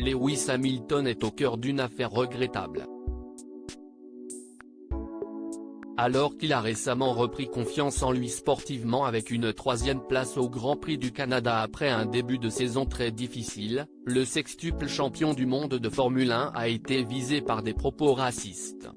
Lewis Hamilton est au cœur d'une affaire regrettable. Alors qu'il a récemment repris confiance en lui sportivement avec une 3e place au Grand Prix du Canada après un début de saison très difficile, le sextuple champion du monde de Formule 1 a été visé par des propos racistes.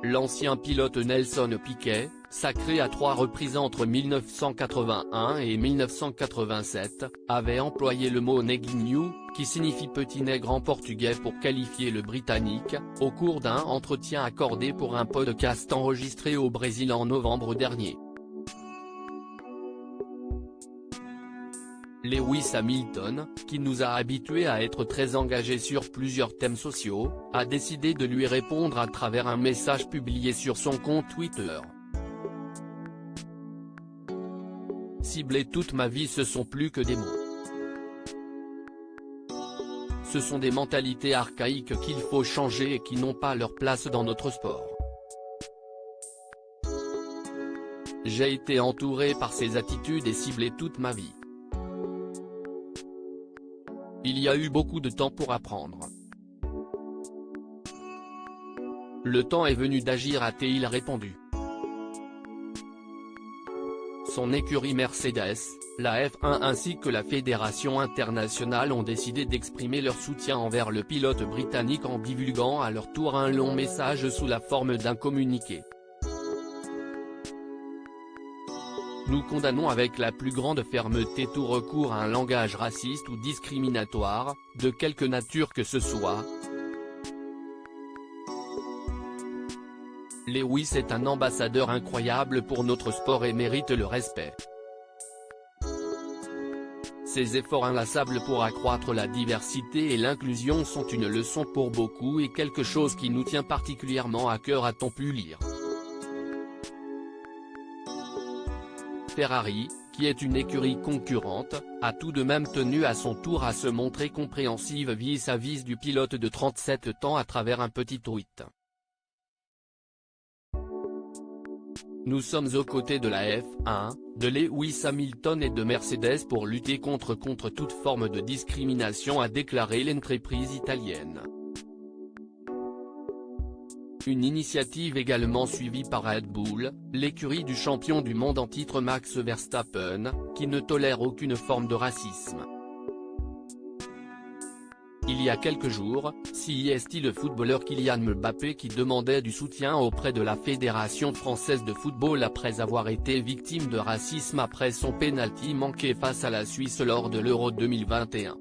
L'ancien pilote Nelson Piquet, sacré à 3 reprises entre 1981 et 1987, avait employé le mot neguinho, qui signifie petit nègre en portugais pour qualifier le Britannique, au cours d'un entretien accordé pour un podcast enregistré au Brésil en novembre dernier. Lewis Hamilton, qui nous a habitués à être très engagé sur plusieurs thèmes sociaux, a décidé de lui répondre à travers un message publié sur son compte Twitter. Cibler toute ma vie, ce sont plus que des mots. Ce sont des mentalités archaïques qu'il faut changer et qui n'ont pas leur place dans notre sport. J'ai été entouré par ces attitudes et ciblé toute ma vie. Il y a eu beaucoup de temps pour apprendre. Le temps est venu d'agir, a-t-il répondu. Son écurie Mercedes, la F1 ainsi que la Fédération internationale ont décidé d'exprimer leur soutien envers le pilote britannique en divulguant à leur tour un long message sous la forme d'un communiqué. Nous condamnons avec la plus grande fermeté tout recours à un langage raciste ou discriminatoire, de quelque nature que ce soit. Lewis est un ambassadeur incroyable pour notre sport et mérite le respect. Ses efforts inlassables pour accroître la diversité et l'inclusion sont une leçon pour beaucoup et quelque chose qui nous tient particulièrement à cœur, a-t-on pu lire. Ferrari, qui est une écurie concurrente, a tout de même tenu à son tour à se montrer compréhensive vis-à-vis du pilote de 37 ans à travers un petit tweet. Nous sommes aux côtés de la F1, de Lewis Hamilton et de Mercedes pour lutter contre toute forme de discrimination, a déclaré l'entreprise italienne. Une initiative également suivie par Red Bull, l'écurie du champion du monde en titre Max Verstappen, qui ne tolère aucune forme de racisme. Il y a quelques jours, c'est le footballeur Kylian Mbappé qui demandait du soutien auprès de la Fédération française de football après avoir été victime de racisme après son pénalty manqué face à la Suisse lors de l'Euro 2021.